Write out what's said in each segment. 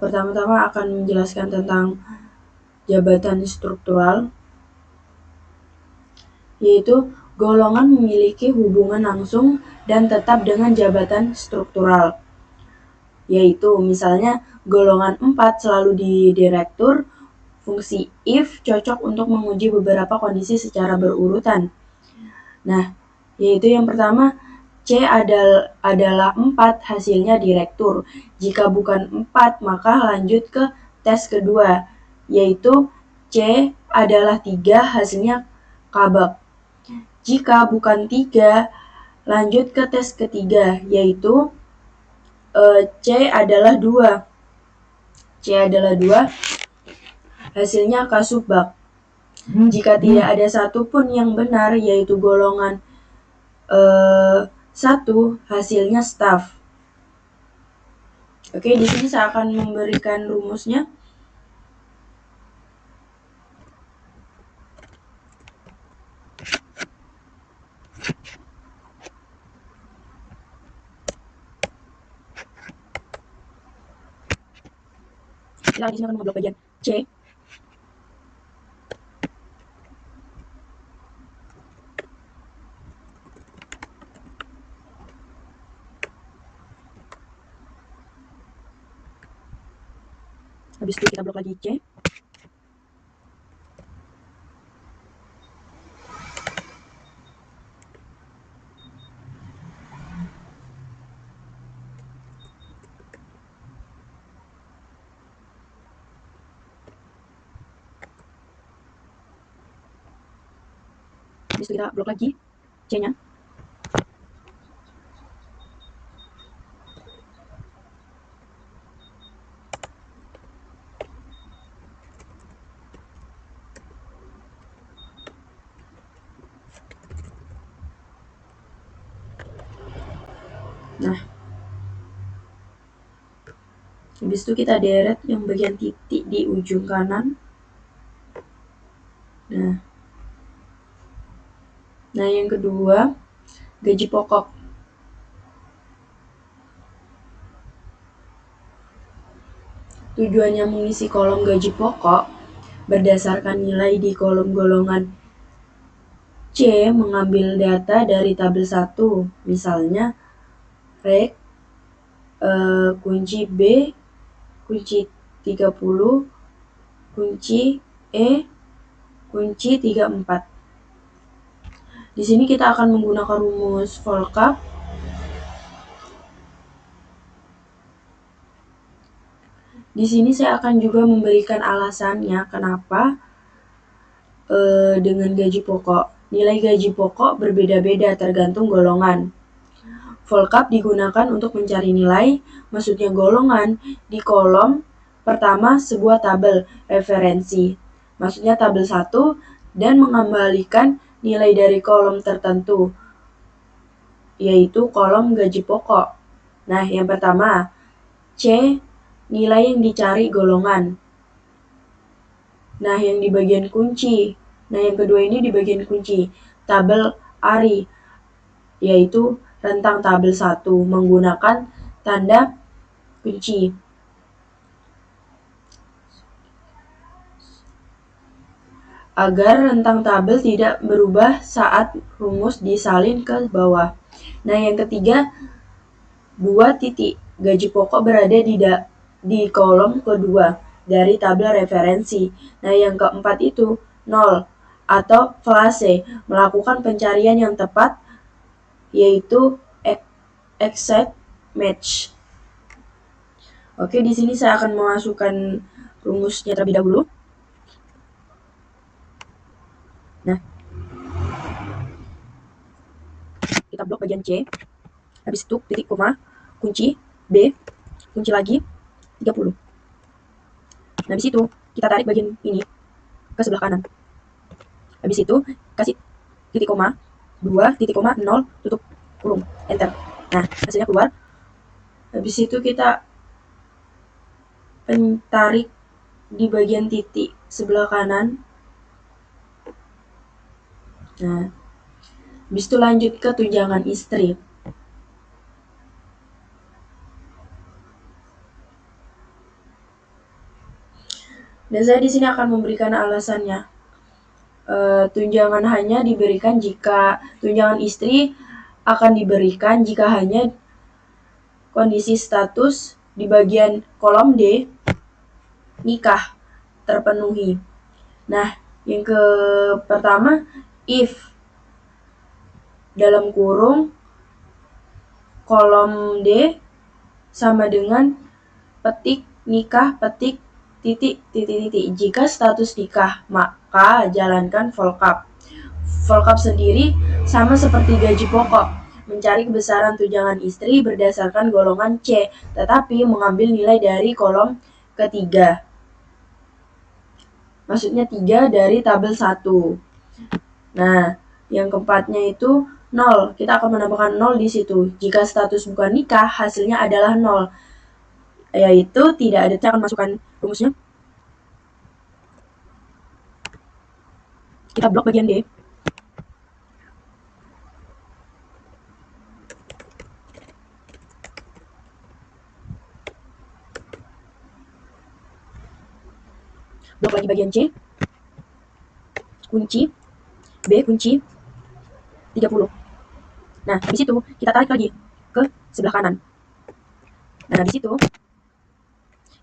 Pertama-tama akan menjelaskan tentang jabatan struktural, yaitu golongan memiliki hubungan langsung dan tetap dengan jabatan struktural, yaitu misalnya golongan 4 selalu di direktur, fungsi if cocok untuk menguji beberapa kondisi secara berurutan. Nah, yaitu yang pertama, C adalah 4, hasilnya direktur. Jika bukan 4, maka lanjut ke tes kedua, yaitu C adalah 3, hasilnya kabak. Jika bukan 3, lanjut ke tes ketiga, yaitu C adalah 2. C adalah 2, hasilnya kasubag. Jika tidak ada satupun yang benar, yaitu golongan 1, hasilnya staff. Oke, di sini saya akan memberikan rumusnya. Kita di sini akan memblok bagian C. Habis itu kita blok lagi C. Habis itu kita blok lagi C-nya. Nah, habis itu kita deret yang bagian titik di ujung kanan. Nah, yang kedua, gaji pokok. Tujuannya mengisi kolom gaji pokok berdasarkan nilai di kolom golongan C, mengambil data dari tabel 1, misalnya rek kunci B, kunci 30, kunci E, kunci 34. Di sini kita akan menggunakan rumus volcap. Di sini saya akan juga memberikan alasannya kenapa dengan gaji pokok. Nilai gaji pokok berbeda-beda tergantung golongan. Volcap digunakan untuk mencari nilai, maksudnya golongan, di kolom pertama sebuah tabel referensi, maksudnya tabel 1, dan mengembalikan nilai dari kolom tertentu, yaitu kolom gaji pokok. Nah, yang pertama, C, nilai yang dicari golongan. Nah, yang di bagian kunci. Nah, yang kedua ini di bagian kunci, tabel ARI, yaitu rentang tabel 1 menggunakan tanda kunci. Agar rentang tabel tidak berubah saat rumus disalin ke bawah. Nah, yang ketiga, 2 titik. Gaji pokok berada di kolom kedua dari tabel referensi. Nah, yang keempat itu 0 atau flase, melakukan pencarian yang tepat, yaitu exact match. Oke, di sini saya akan memasukkan rumusnya terlebih dahulu. Nah, kita blok bagian C. Habis itu titik koma, kunci B, kunci lagi 30. Nah, habis itu kita tarik bagian ini ke sebelah kanan. Habis itu kasih titik koma 2, titik koma 0, tutup kurung, enter. Nah, hasilnya keluar. Habis itu kita tarik di bagian titik sebelah kanan. Nah, habis itu lanjut ke tunjangan istri. Dan saya di sini akan memberikan alasannya. Tunjangan hanya diberikan jika tunjangan istri akan diberikan jika hanya kondisi status di bagian kolom D nikah terpenuhi. Nah, yang pertama, if dalam kurung kolom D sama dengan petik nikah petik titik. Jika status nikah, maka jalankan volcap. Volcap sendiri sama seperti gaji pokok, mencari kebesaran tunjangan istri berdasarkan golongan C, tetapi mengambil nilai dari kolom ketiga. Maksudnya 3 dari tabel 1. Nah, yang keempatnya itu 0. Kita akan menambahkan 0 di situ. Jika status bukan nikah, hasilnya adalah 0. Yaitu tidak ada. Saya akan masukkan rumusnya. Kita blok bagian D. Blok lagi bagian C. Kunci. B kunci 30. Nah, habis itu kita tarik lagi ke sebelah kanan. Nah, habis itu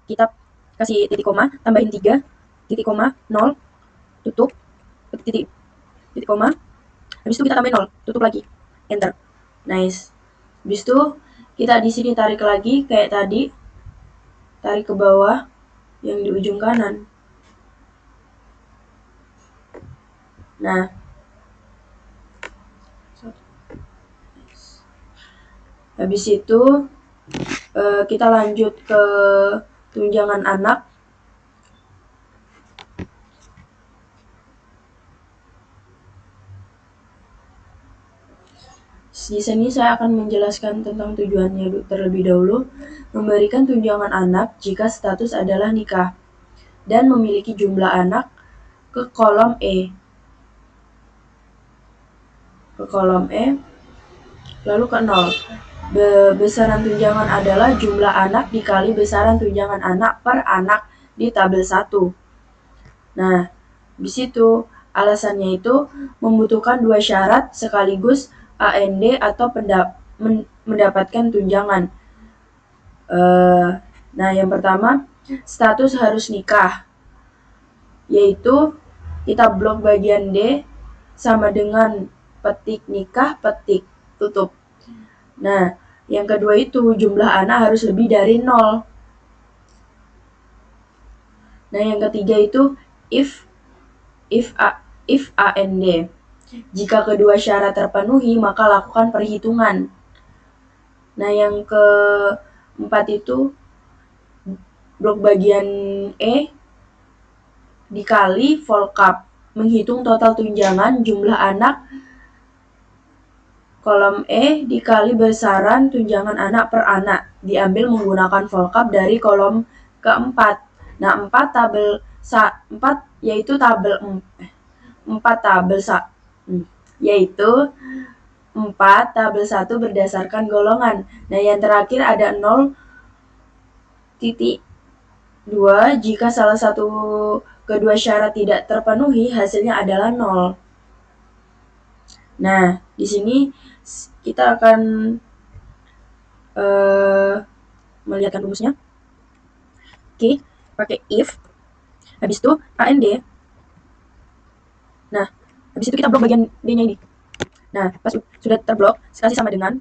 kita kasih titik koma, tambahin 3, titik koma, 0, tutup, titik koma. Habis itu kita tambahin 0, tutup lagi. Enter. Nice. Habis itu kita di sini tarik lagi kayak tadi. Tarik ke bawah yang di ujung kanan. Nah, habis itu kita lanjut ke tunjangan anak. Di sini saya akan menjelaskan tentang tujuannya terlebih dahulu. Memberikan tunjangan anak jika status adalah nikah dan memiliki jumlah anak ke kolom E. Lalu ke 0. Besaran tunjangan adalah jumlah anak dikali besaran tunjangan anak per anak di tabel 1. Nah, di situ alasannya itu membutuhkan 2 syarat sekaligus AND atau mendapatkan tunjangan. Nah, yang pertama, status harus nikah, yaitu kita blok bagian D sama dengan petik nikah, petik tutup. Nah, yang kedua itu jumlah anak harus lebih dari 0. Nah, yang ketiga itu if AND. Jika kedua syarat terpenuhi, maka lakukan perhitungan. Nah, yang keempat itu blok bagian E dikali volcap, menghitung total tunjangan jumlah anak kolom E dikali besaran tunjangan anak per anak, diambil menggunakan volcap dari kolom keempat. Nah, 4 tabel 4 yaitu tabel 4 tabel 1 berdasarkan golongan. Nah, yang terakhir ada 0.2. Jika salah satu kedua syarat tidak terpenuhi, hasilnya adalah 0. Nah, di sini kita akan melihatkan rumusnya. Oke, pakai if. Habis itu AND. Nah, habis itu kita blok bagian D-nya ini. Nah, pas sudah terblok, kasih sama dengan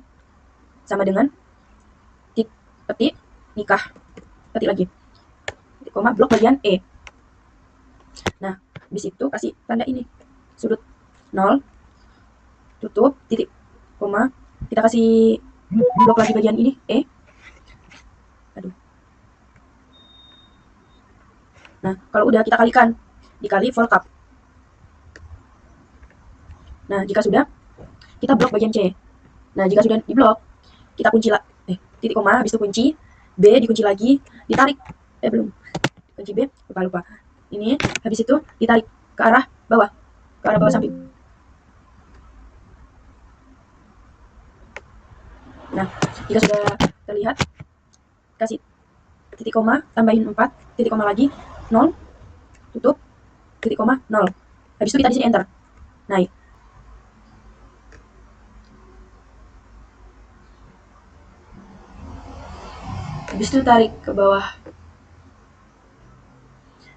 petik nikah. Petik lagi. Titik koma blok bagian E. Nah, habis itu kasih tanda ini. Sudut 0. Tutup titik koma. Kita kasih blok lagi bagian ini E. Aduh. Nah, kalau udah kita kalikan, dikali volcap. Nah, jika sudah, kita blok bagian C. Nah, jika sudah diblok, kita kunci titik koma, habis itu kunci, B dikunci lagi, ditarik. Belum. Kunci B, lupa. Ini, habis itu ditarik ke arah bawah samping. Nah, jika sudah terlihat, kasih titik koma, tambahin 4, titik koma lagi, 0, tutup, titik koma, 0. Habis itu kita di sini enter. Naik. Habis itu tarik ke bawah.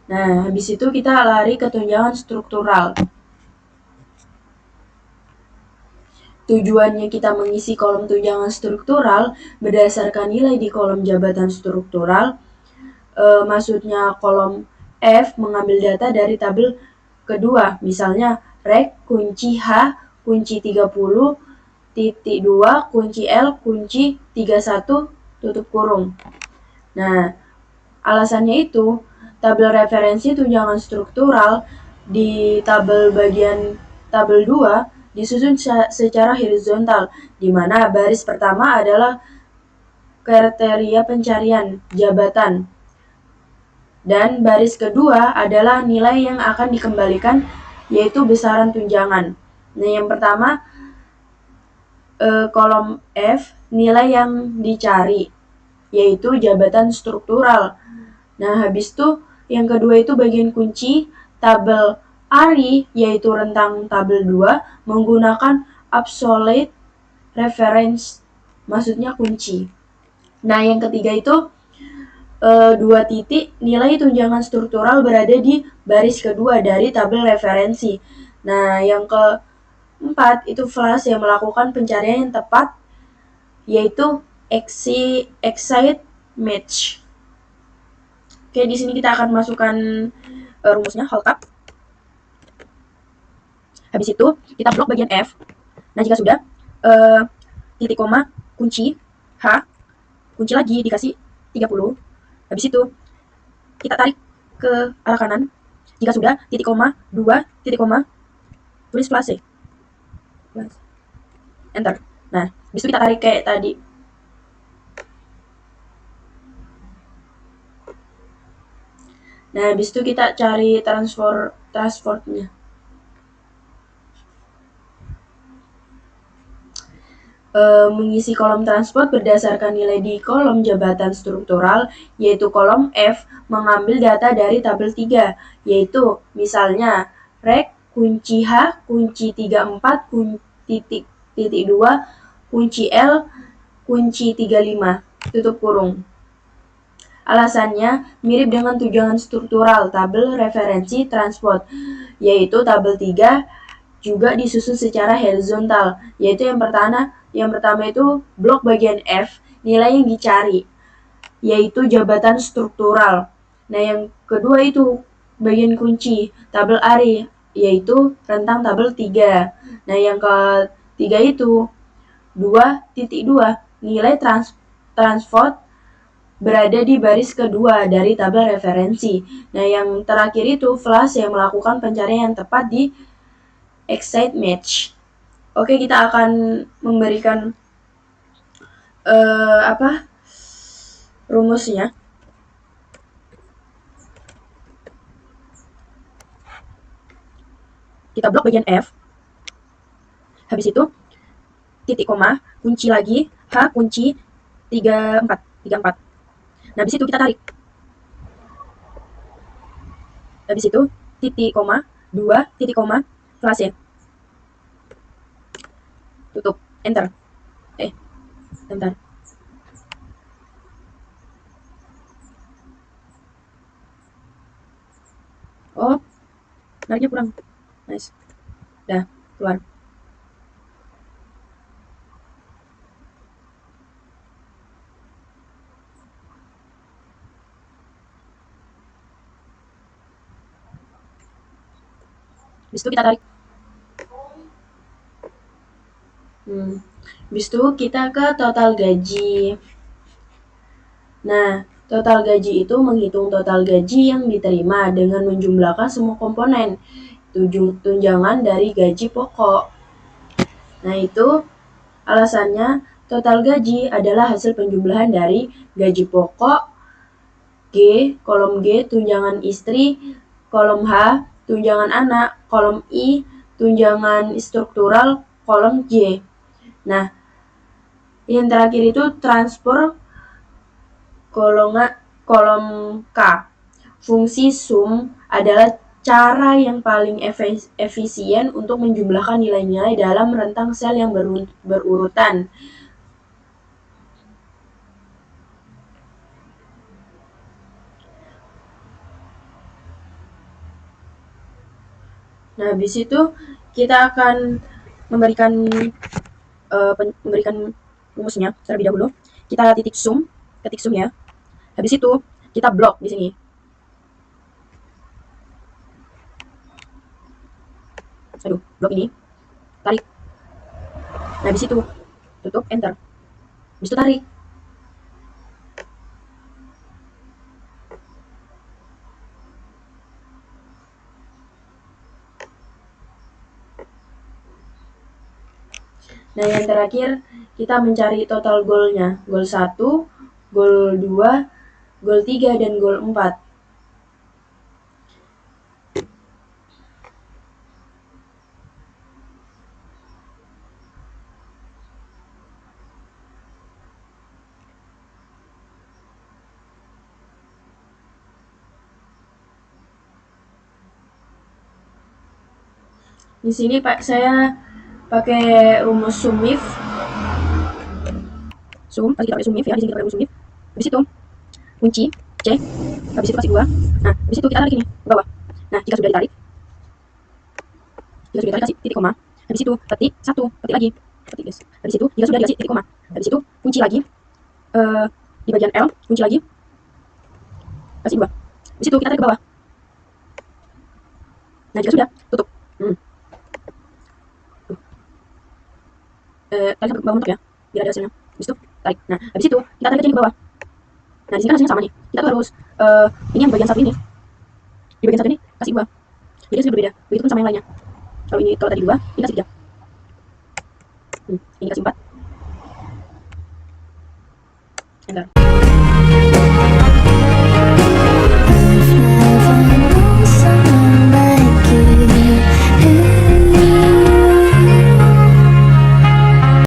Nah, habis itu kita lari ke tunjangan struktural. Tujuannya kita mengisi kolom tunjangan struktural berdasarkan nilai di kolom jabatan struktural. Maksudnya kolom F mengambil data dari tabel kedua, misalnya rek kunci H kunci 30 titik 2 kunci L kunci 31 tutup kurung. Nah, alasannya itu tabel referensi tunjangan struktural di bagian tabel 2 disusun secara horizontal, di mana baris pertama adalah kriteria pencarian jabatan dan baris kedua adalah nilai yang akan dikembalikan, yaitu besaran tunjangan. Nah, yang pertama kolom F nilai yang dicari, yaitu jabatan struktural. Nah, habis itu yang kedua itu bagian kunci tabel ARI, yaitu rentang tabel 2 menggunakan absolute reference, maksudnya kunci. Nah, yang ketiga itu 2 titik nilai tunjangan struktural berada di baris kedua dari tabel referensi. Nah, yang keempat itu flash yang melakukan pencarian yang tepat, yaitu exact match. Oke, di sini kita akan masukkan rumusnya, hold up. Habis itu kita blok bagian F. Nah, jika sudah titik koma kunci H kunci lagi dikasih 30. Habis itu kita tarik ke arah kanan. Jika sudah titik koma 2 titik koma tulis flash. Enter. Nah, habis itu kita tarik kayak tadi. Nah, habis itu kita cari transportnya. Mengisi kolom transport berdasarkan nilai di kolom jabatan struktural, yaitu kolom F mengambil data dari tabel 3, yaitu misalnya rek kunci H kunci 34 titik 2 kunci L kunci 35 tutup kurung. Alasannya mirip dengan tunjangan struktural tabel referensi transport, yaitu tabel 3 juga disusun secara horizontal, yaitu yang pertama itu blok bagian F, nilai yang dicari, yaitu jabatan struktural. Nah, yang kedua itu bagian kunci, tabel ARI, yaitu rentang tabel 3. Nah, yang ketiga itu 2.2, nilai transport berada di baris kedua dari tabel referensi. Nah, yang terakhir itu flash yang melakukan pencarian yang tepat di exact match. Oke, kita akan memberikan rumusnya. Kita blok bagian F. Habis itu titik koma, kunci lagi, H kunci 34. Nah, habis itu kita tarik. Habis itu titik koma, 2 titik koma, flash ya. Tutup, enter. Bentar. Oh, nariknya kurang. Nice. Dah, keluar. Habis itu kita tarik. Habis itu kita ke total gaji. Nah, total gaji itu menghitung total gaji yang diterima dengan menjumlahkan semua komponen tunjangan dari gaji pokok. Nah, itu alasannya total gaji adalah hasil penjumlahan dari gaji pokok, G, kolom G, tunjangan istri, kolom H, tunjangan anak, kolom I, tunjangan struktural, kolom J. Nah, yang terakhir itu transfer kolom K. Fungsi sum adalah cara yang paling efisien untuk menjumlahkan nilai-nilai dalam rentang sel yang berurutan. Nah, habis itu kita akan memberikan rumusnya terlebih dahulu. Kita ketik sum ya. Habis itu kita blok di sini. Blok ini, tarik. Nah, habis itu tutup, enter. Habis itu tarik. Nah, yang terakhir kita mencari total goalnya. Goal 1, goal 2, goal 3, dan goal 4. Di sini Pak saya pakai rumus sum if. Tadi kita pakai sum if ya, di sini kita pakai rumus sum if. Habis itu kunci C, habis itu kasih 2. Nah, habis itu kita tarik ini ke bawah. Nah, jika sudah ditarik kasih titik koma. Habis itu ketik 1, ketik lagi. Ketik guys. Habis itu jika sudah dikasih titik koma. Habis itu kunci lagi di bagian L, kunci lagi. Kasih 2. Habis itu kita tarik ke bawah. Nah, jika sudah, tutup. Tarik sampai ke bawah mentok ya, biar ada hasilnya. Habis itu tarik. Nah, habis itu kita tarik lagi ke bawah. Nah, di sini kan hasilnya sama nih. Kita tuh harus ini yang bagian satu ini. Di bagian satu ini kasih 2. Jadi hasilnya berbeda. Begitupun sama yang lainnya. Kalau tadi 2, ini kasih 3. Ini kasih 4. Enter.